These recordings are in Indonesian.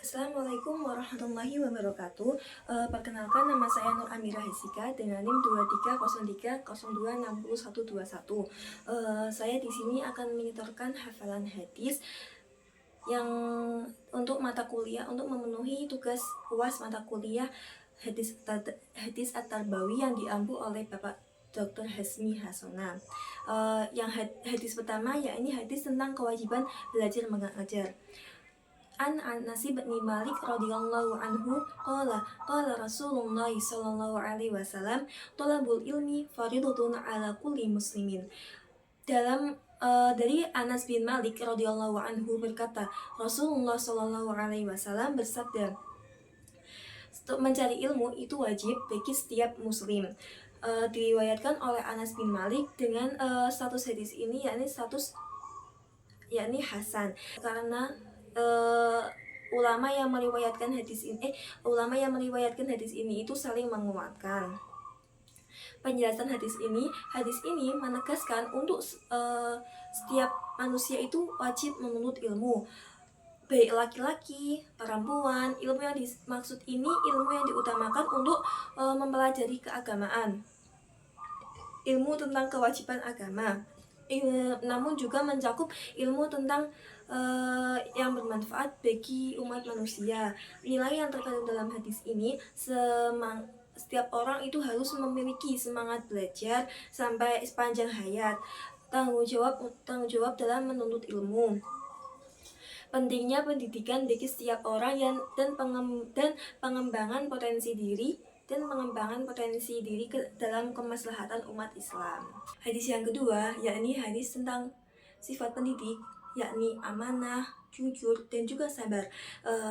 Assalamualaikum warahmatullahi wabarakatuh. Perkenalkan, nama saya Nur Amira Hesika dengan NIM 2303026121. Saya di sini akan menyetorkan hafalan hadis yang untuk mata kuliah, untuk memenuhi tugas UAS mata kuliah hadis at-tarbawi yang diampu oleh Bapak Dr. Hasmi Hasona. Yang hadis pertama yakni hadis tentang kewajiban belajar mengajar. An Anas bin Malik radhiyallahu anhu qala Rasulullah sallallahu alaihi wasallam thalabul ilmi faridatun ala kulli muslimin. Dari Anas bin Malik radhiyallahu anhu berkata, Rasulullah sallallahu alaihi wasallam bersabda, mencari ilmu itu wajib bagi setiap muslim. Diriwayatkan oleh Anas bin Malik dengan status hadis ini yakni hasan, karena ulama yang meriwayatkan hadis ini itu saling menguatkan. Penjelasan hadis ini menegaskan untuk setiap manusia itu wajib menuntut ilmu, baik laki-laki, perempuan. Ilmu yang dimaksud ini ilmu yang diutamakan untuk mempelajari keagamaan, ilmu tentang kewajiban agama, namun juga mencakup ilmu tentang yang bermanfaat bagi umat manusia. Nilai yang terkandung dalam hadis ini, setiap orang itu harus memiliki semangat belajar sampai sepanjang hayat, tanggung jawab dalam menuntut ilmu. Pentingnya pendidikan bagi setiap orang dan pengembangan potensi diri dalam kemaslahatan umat Islam. Hadis yang kedua yakni hadis tentang sifat pendidik, yakni amanah, jujur, dan juga sabar.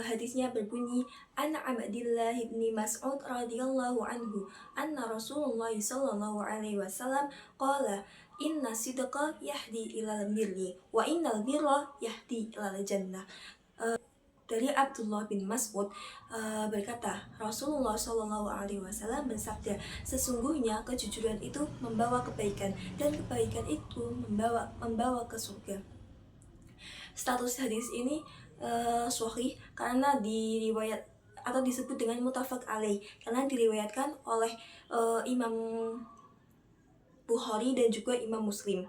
Hadisnya berbunyi, An Abdillah bin Mas'ud radhiyallahu anhu anna Rasulullah sallallahu alaihi wasallam qala inna sidqa yahdi ilal birri wa innal birra yahdi ilal jannah. Dari Abdullah bin Mas'ud berkata, Rasulullah Shallallahu Alaihi Wasallam bersabda, sesungguhnya kejujuran itu membawa kebaikan dan kebaikan itu membawa ke surga. Status hadis ini sahih karena diriwayat atau disebut dengan muttafaq alaih karena diriwayatkan oleh Imam Bukhari dan juga Imam Muslim.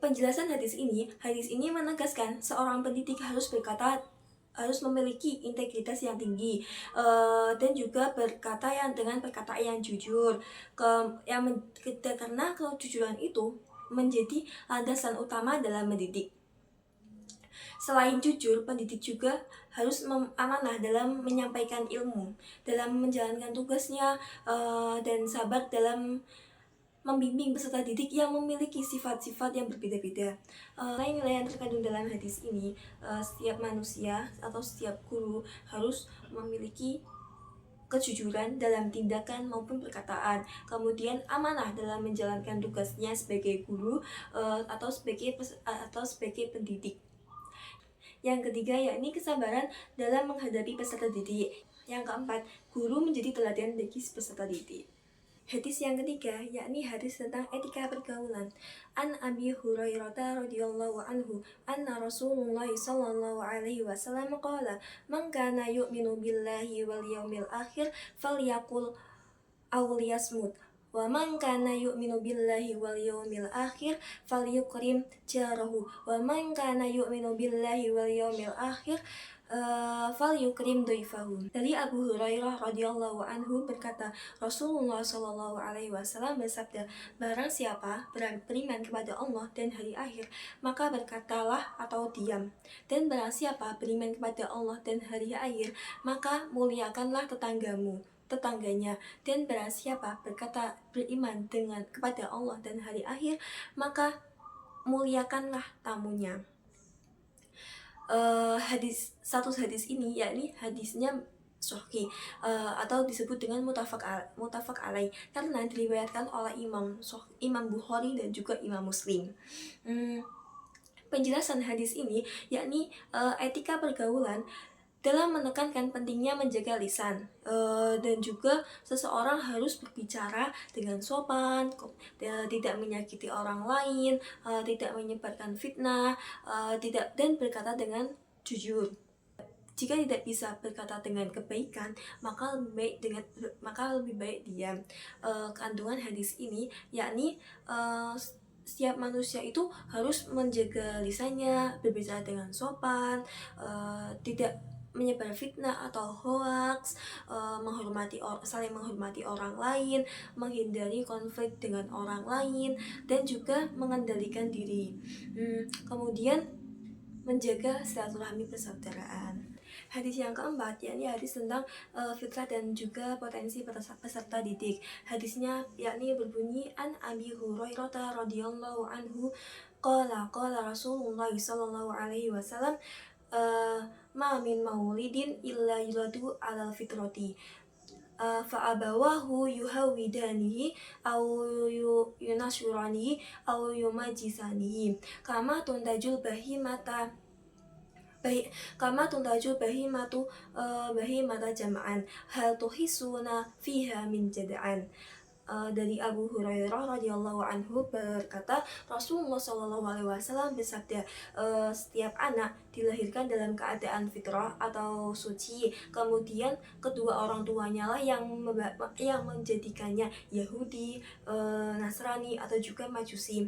Penjelasan hadis ini menegaskan seorang pendidik harus memiliki integritas yang tinggi, dan juga berkata dengan perkataan yang jujur, karena kejujuran itu menjadi landasan utama dalam mendidik. Selain jujur, pendidik juga harus amanah dalam menyampaikan ilmu, dalam menjalankan tugasnya, dan sabar dalam membimbing peserta didik yang memiliki sifat-sifat yang berbeda-beda. Nilai-nilai yang terkandung dalam hadis ini, setiap manusia atau setiap guru harus memiliki kejujuran dalam tindakan maupun perkataan, kemudian amanah dalam menjalankan tugasnya sebagai guru atau sebagai pendidik. Yang ketiga yakni kesabaran dalam menghadapi peserta didik. Yang keempat, guru menjadi teladan bagi peserta didik. Hadis yang ketiga yakni hadis tentang etika pergaulan. An Abi Hurairah radhiyallahu anhu anna Rasulullah sallallahu alaihi wasallam qala man kana yu'minu billahi wal yawmil akhir falyaqul aw liyasmut wa man kana yu'minu billahi wal yawmil akhir falyukrim jarahu wa man kana yu'minu billahi wal yawmil akhir falyukrim dhaifahu. Dari Abu Hurairah radhiyallahu anhu berkata, Rasulullah shallallahu alaihi wasallam bersabda, barang siapa beriman kepada Allah dan hari akhir, maka berkatalah atau diam. Dan barang siapa beriman kepada Allah dan hari akhir, maka muliakanlah tetangganya. Dan barang siapa berkata beriman kepada Allah dan hari akhir, maka muliakanlah tamunya. Status hadis ini yakni hadisnya sahih, atau disebut dengan muttafaq alaih karena diriwayatkan oleh Imam Bukhari dan juga Imam Muslim. Penjelasan hadis ini yakni etika pergaulan dalam menekankan pentingnya menjaga lisan, dan juga seseorang harus berbicara dengan sopan, tidak menyakiti orang lain, tidak menyebarkan fitnah, dan berkata dengan jujur. Jika tidak bisa berkata dengan kebaikan, maka lebih baik diam. Kandungan hadis ini yakni setiap manusia itu harus menjaga lisannya, berbicara dengan sopan, tidak menyebar fitnah atau hoaks, saling menghormati orang lain, menghindari konflik dengan orang lain, dan juga mengendalikan diri. Kemudian menjaga silaturahmi persaudaraan. Hadis yang keempat yakni hadis tentang fitrah dan juga potensi peserta didik. Hadisnya yakni berbunyi an Abi Hurairah radhiyallahu anhu qala Rasulullah sallallahu alaihi wasallam ma min maulidin illa yuladu alal fitrati fa'abawahu yuhawidanihi au yunashuranihi au yumajisanihi kama tuntajul bahimata bahimata jama'an hal tuhisuna fiha min jada'an. Dari Abu Hurairah radhiyallahu anhu berkata, Rasulullah Shallallahu alaihi wasallam bersabda, setiap anak dilahirkan dalam keadaan fitrah atau suci, kemudian kedua orang tuanya lah yang menjadikannya Yahudi, Nasrani atau juga Majusi.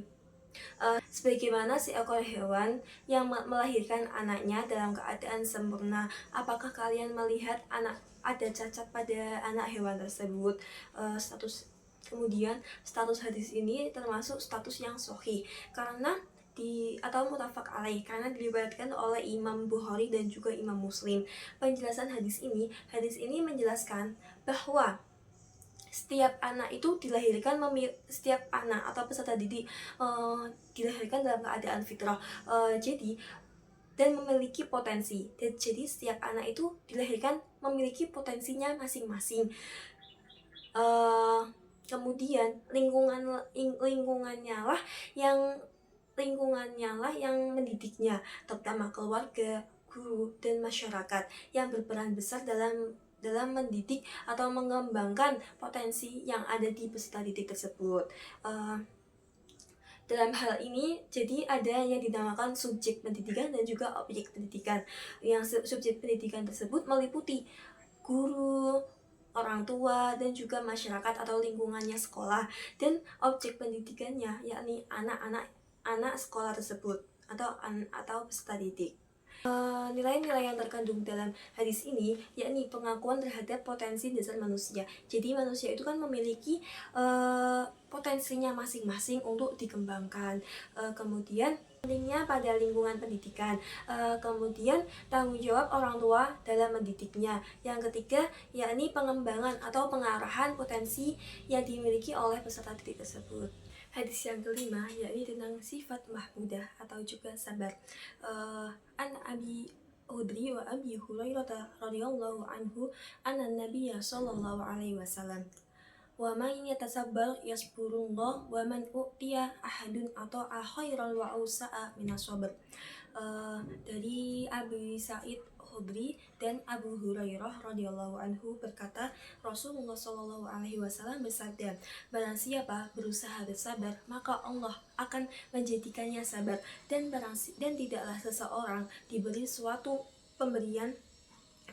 Sebagaimana seekor hewan yang melahirkan anaknya dalam keadaan sempurna, apakah kalian melihat ada cacat pada anak hewan tersebut? Kemudian status hadis ini termasuk status yang sahih karena atau mutafak alaih karena diriwayatkan oleh Imam Bukhari dan juga Imam Muslim. Penjelasan hadis ini menjelaskan bahwa setiap anak itu setiap anak atau peserta didik dilahirkan dalam keadaan fitrah. Dan memiliki potensi. Jadi setiap anak itu dilahirkan memiliki potensinya masing-masing. Kemudian lingkungannya lah yang mendidiknya, terutama keluarga, guru, dan masyarakat yang berperan besar dalam mendidik atau mengembangkan potensi yang ada di peserta didik tersebut. Dalam hal ini, jadi ada yang dinamakan subjek pendidikan dan juga objek pendidikan. Yang subjek pendidikan tersebut meliputi guru, orang tua, dan juga masyarakat atau lingkungannya sekolah. Dan objek pendidikannya yakni anak sekolah tersebut atau peserta didik. Nilai-nilai yang terkandung dalam hadis ini yakni pengakuan terhadap potensi dasar manusia. Jadi manusia itu kan memiliki potensinya masing-masing untuk dikembangkan. Kemudian pentingnya pada lingkungan pendidikan, kemudian tanggung jawab orang tua dalam mendidiknya. Yang ketiga yakni pengembangan atau pengarahan potensi yang dimiliki oleh peserta didik tersebut. Hadis yang kelima yakni tentang sifat mahmudah atau juga sabar. An Abi Hudri wa Abi Hurairah radhiyallahu anhu anna Nabiyya sallallahu alaihi wasallam wa man yatasabbar yasburullah wa man u'tiya ahadun ata'a khairan wa ausa'a minas sabr. Dari Abi Sa'id Khudri dan Abu Hurairah radhiyallahu anhu berkata, Rasulullah Shallallahu alaihi wasallam bersabda, barang siapa berusaha bersabar, maka Allah akan menjadikannya sabar, dan tidaklah seseorang diberi suatu pemberian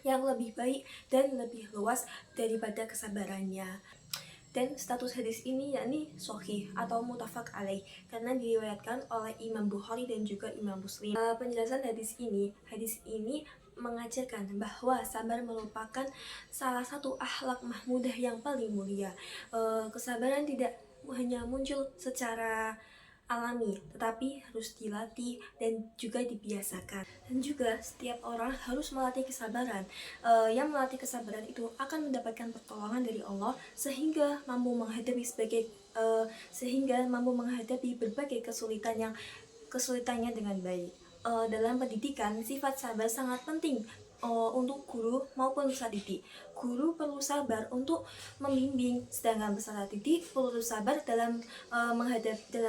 yang lebih baik dan lebih luas daripada kesabarannya. Dan status hadis ini yakni sahih atau mutafak alaih karena diriwayatkan oleh Imam Bukhari dan juga Imam Muslim. Penjelasan hadis ini mengajarkan bahwa sabar merupakan salah satu akhlak mahmudah yang paling mulia. Kesabaran tidak hanya muncul secara alami, tetapi harus dilatih dan juga dibiasakan. Dan juga setiap orang harus melatih kesabaran. Yang melatih kesabaran itu akan mendapatkan pertolongan dari Allah sehingga mampu menghadapi berbagai kesulitannya dengan baik. Dalam pendidikan, sifat sabar sangat penting untuk guru maupun peserta didik. Guru perlu sabar untuk membimbing, sedangkan peserta didik perlu sabar dalam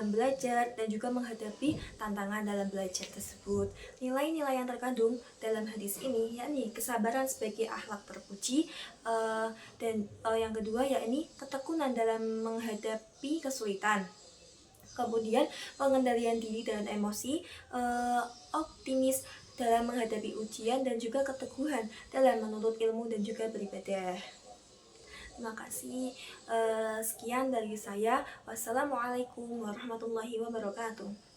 belajar dan juga menghadapi tantangan dalam belajar tersebut. Nilai-nilai yang terkandung dalam hadis ini yakni kesabaran sebagai akhlak terpuji, dan yang kedua yakni ketekunan dalam menghadapi kesulitan. Kemudian pengendalian diri dan emosi, optimis dalam menghadapi ujian dan juga keteguhan dalam menuntut ilmu dan juga beribadah. Terima kasih. Sekian dari saya. Wassalamualaikum warahmatullahi wabarakatuh.